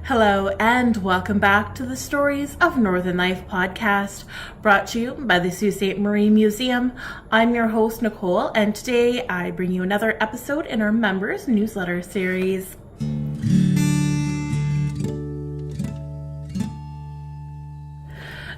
Hello and welcome back to the Stories of Northern Life podcast, brought to you by the Sault Ste. Marie Museum. I'm your host, Nicole, and today I bring you another episode in our members newsletter series.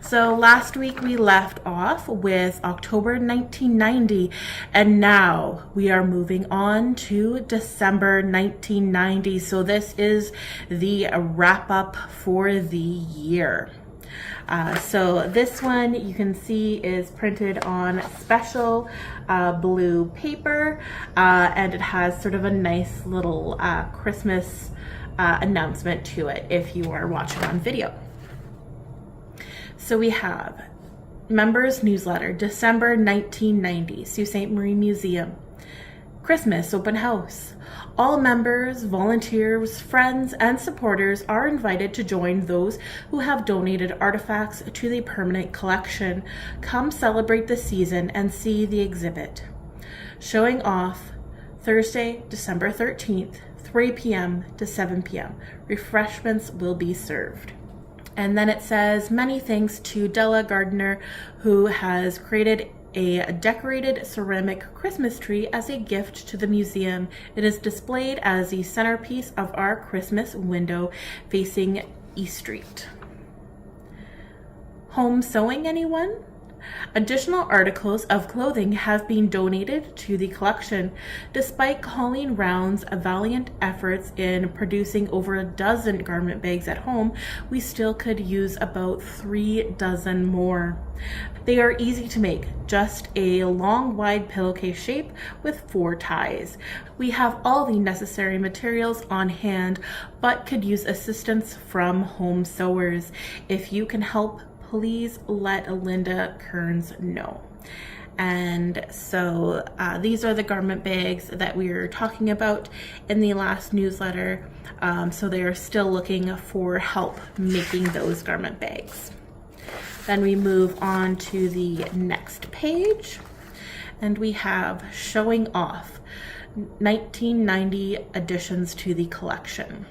So last week we left off with October 1990, and now we are moving on to December 1990. So this is the wrap up for the year. So this one you can see is printed on special blue paper, and it has sort of a nice little Christmas announcement to it if you are watching on video. So we have Members Newsletter, December 1990, Sault Ste. Marie Museum. Christmas Open House. All members, volunteers, friends, and supporters are invited to join those who have donated artifacts to the permanent collection. Come celebrate the season and see the exhibit. Showing off Thursday, December 13th, 3 p.m. to 7 p.m. Refreshments will be served. And then it says, many thanks to Della Gardner, who has created a decorated ceramic Christmas tree as a gift to the museum. It is displayed as the centerpiece of our Christmas window facing East Street. Home sewing, anyone? Additional articles of clothing have been donated to the collection. Despite Colleen Round's valiant efforts in producing over a dozen garment bags at home, we still could use about 3 dozen more. They are easy to make, just a long, wide pillowcase shape with 4 ties. We have all the necessary materials on hand, but could use assistance from home sewers. If you can help, please let Linda Kearns know. And so these are the garment bags that we were talking about in the last newsletter. So they are still looking for help making those garment bags. Then we move on to the next page, and we have Showing Off 1990 additions to the collection.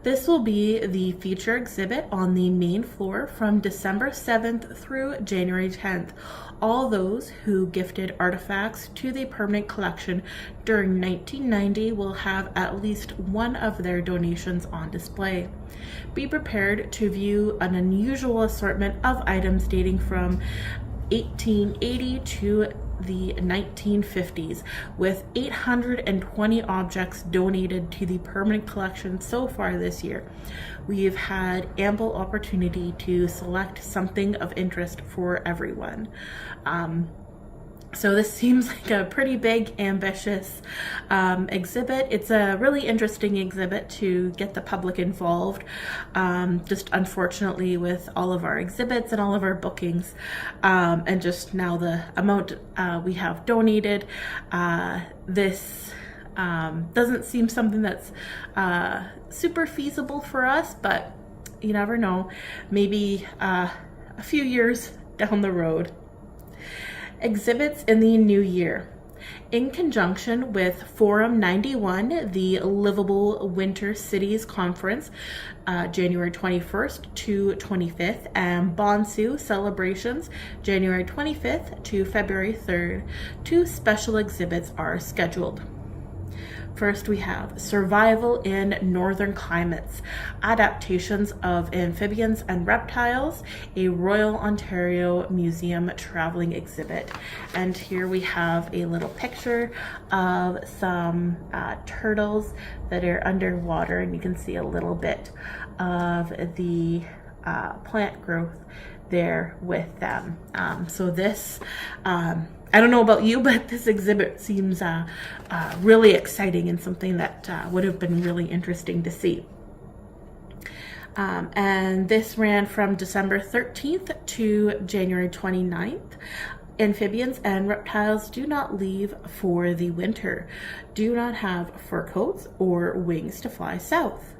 This will be the feature exhibit on the main floor from December 7th through January 10th. All those who gifted artifacts to the permanent collection during 1990 will have at least one of their donations on display. Be prepared to view an unusual assortment of items dating from 1880 to the 1950s, with 820 objects donated to the permanent collection so far this year. We've had ample opportunity to select something of interest for everyone. So this seems like a pretty big, ambitious exhibit. It's a really interesting exhibit to get the public involved. Just unfortunately with all of our exhibits and all of our bookings, and just now the amount we have donated, this doesn't seem something that's super feasible for us, but you never know, maybe a few years down the road. Exhibits in the new year. In conjunction with Forum 91, the Livable Winter Cities Conference, January 21st to 25th, and Bonsu Celebrations, January 25th to February 3rd, 2 special exhibits are scheduled. First, we have Survival in Northern Climates, Adaptations of Amphibians and Reptiles, a Royal Ontario Museum traveling exhibit. And here we have a little picture of some turtles that are underwater, and you can see a little bit of the plant growth there with them. So this, I don't know about you, but this exhibit seems really exciting and something that would have been really interesting to see. And this ran from December 13th to January 29th. Amphibians and reptiles do not leave for the winter, do not have fur coats or wings to fly south.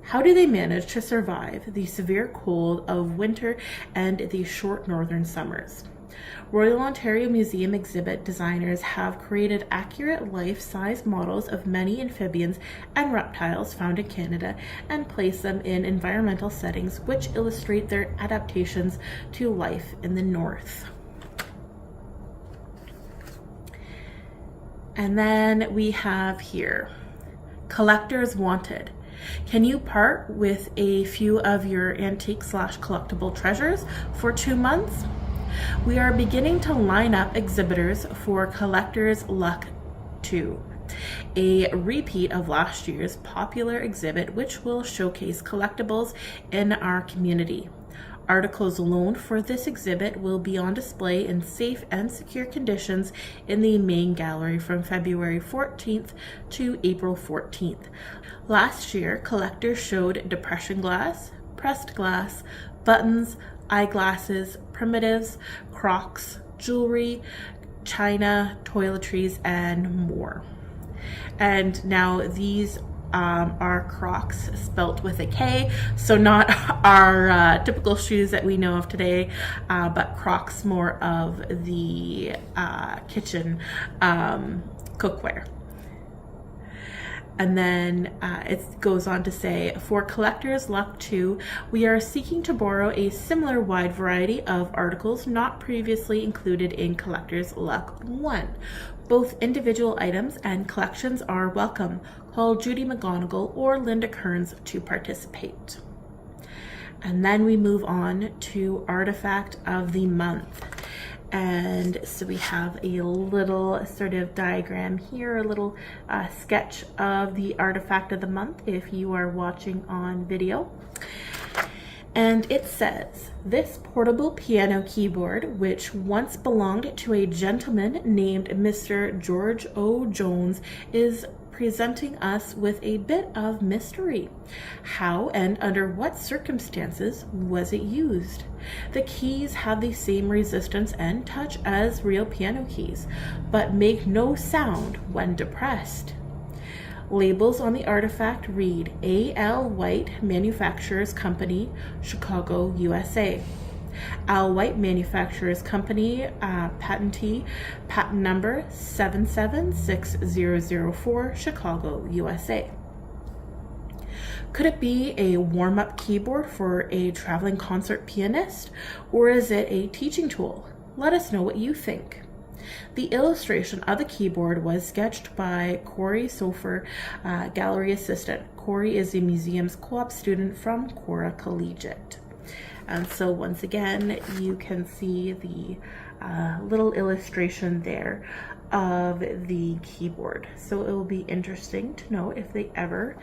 How do they manage to survive the severe cold of winter and the short northern summers? Royal Ontario Museum exhibit designers have created accurate life-size models of many amphibians and reptiles found in Canada and placed them in environmental settings which illustrate their adaptations to life in the north. And then we have here, collectors wanted. Can you part with a few of your antique/collectible treasures for 2 months? We are beginning to line up exhibitors for Collectors Luck 2, a repeat of last year's popular exhibit which will showcase collectibles in our community. Articles alone for this exhibit will be on display in safe and secure conditions in the main gallery from February 14th to April 14th. Last year, collectors showed depression glass, pressed glass, buttons, eyeglasses, primitives, crocs, jewelry, china, toiletries, and more. And now these are Crocs spelt with a K, so not our typical shoes that we know of today, but Crocs more of the kitchen cookware. And then it goes on to say, for Collectors Luck 2, we are seeking to borrow a similar wide variety of articles not previously included in Collectors Luck 1. Both individual items and collections are welcome. Call Judy McGonigal or Linda Kearns to participate. And then we move on to Artifact of the Month. And so we have a little sort of diagram here, a little sketch of the Artifact of the Month if you are watching on video. And it says, this portable piano keyboard, which once belonged to a gentleman named Mr. George O. Jones, is presenting us with a bit of mystery. How and under what circumstances was it used? The keys have the same resistance and touch as real piano keys, but make no sound when depressed. Labels on the artifact read A.L. White Manufacturers Company, Chicago, USA. Al White Manufacturers Company, patentee, patent number 776004, Chicago, USA. Could it be a warm-up keyboard for a traveling concert pianist, or is it a teaching tool? Let us know what you think. The illustration of the keyboard was sketched by Corey Sofer, gallery assistant. Corey is the museum's co-op student from Cora Collegiate. And so once again, you can see the little illustration there of the keyboard. So it will be interesting to know if they ever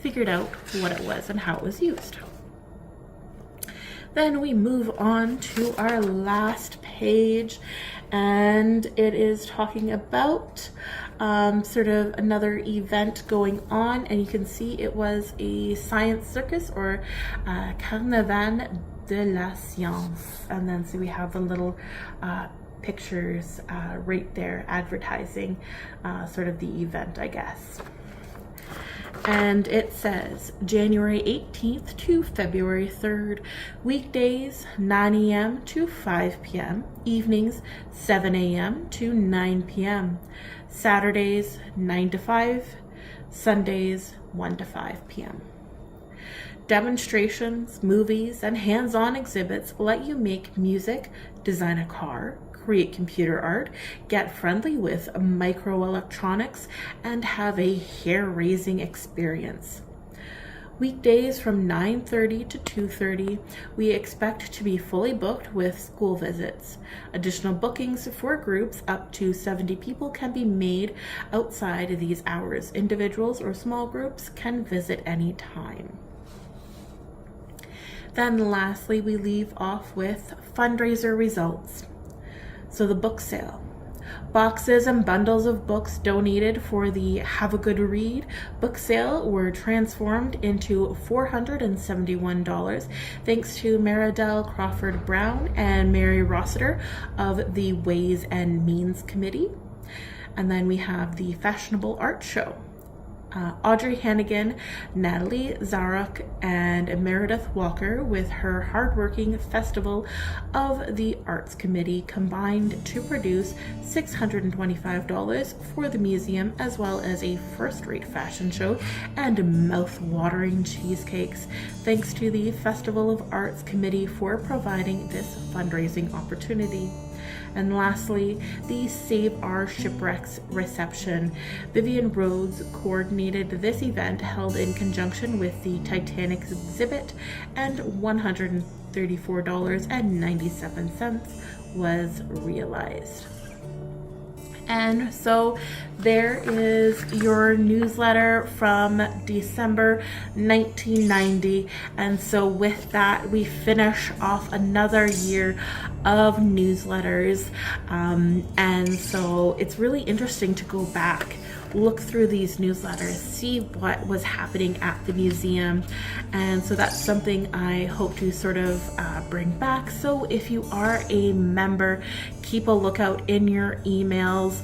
figured out what it was and how it was used. Then we move on to our last page, and it is talking about sort of another event going on, and you can see it was a science circus or Carnaval de la Science. And then so we have the little pictures right there advertising sort of the event, I guess. And it says January 18th to February 3rd, weekdays 9 a.m. to 5 p.m., evenings 7 a.m. to 9 p.m., Saturdays 9 to 5, Sundays 1 to 5 p.m. Demonstrations, movies, and hands-on exhibits let you make music, design a car, create computer art, get friendly with microelectronics, and have a hair-raising experience. Weekdays from 9:30 to 2:30, we expect to be fully booked with school visits. Additional bookings for groups up to 70 people can be made outside of these hours. Individuals or small groups can visit any time. Then lastly, we leave off with fundraiser results. So the book sale. Boxes and bundles of books donated for the Have a Good Read book sale were transformed into $471 thanks to Maridel Crawford Brown and Mary Rossiter of the Ways and Means Committee. And then we have the Fashionable Art Show. Audrey Hannigan, Natalie Zarok, and Meredith Walker, with her hardworking Festival of the Arts Committee, combined to produce $625 for the museum, as well as a first-rate fashion show and mouth-watering cheesecakes. Thanks to the Festival of Arts Committee for providing this fundraising opportunity. And lastly, the Save Our Shipwrecks reception. Vivian Rhodes coordinated this event, held in conjunction with the Titanic exhibit, and $134.97 was realized. And so there is your newsletter from December 1990. And so with that, we finish off another year of newsletters. And so it's really interesting to go back, look through these newsletters, see what was happening at the museum. And so that's something I hope to sort of bring back. So if you are a member, keep a lookout in your emails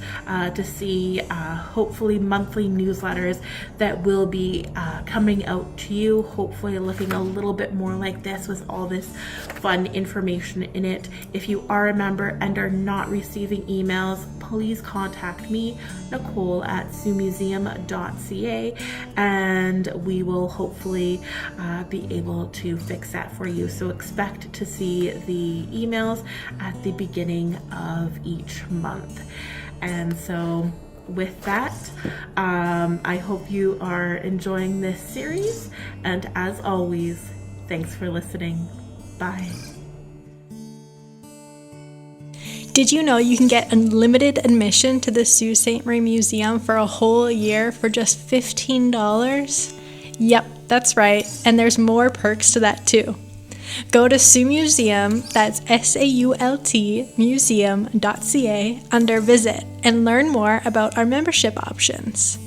to see hopefully monthly newsletters that will be coming out to you, hopefully looking a little bit more like this with all this fun information in it. If you are a member and are not receiving emails, please contact me, Nicole, at SiouxMuseum.ca, and we will hopefully be able to fix that for you. So expect to see the emails at the beginning of each month. And so with that, I hope you are enjoying this series, and as always, thanks for listening. Bye. Did you know you can get unlimited admission to the Sault Ste. Marie Museum for a whole year for just $15? Yep, that's right, and there's more perks to that too. Go to Sault Museum, that's SAULT museum.ca, under Visit, and learn more about our membership options.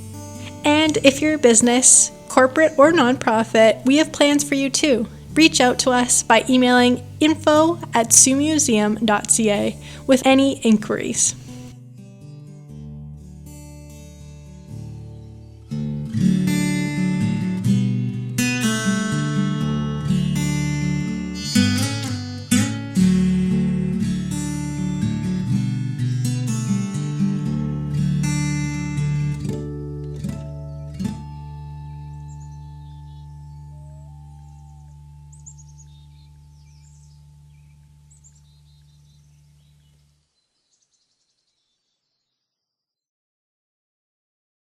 And if you're a business, corporate or nonprofit, we have plans for you too. Reach out to us by emailing info@saultmuseum.ca with any inquiries.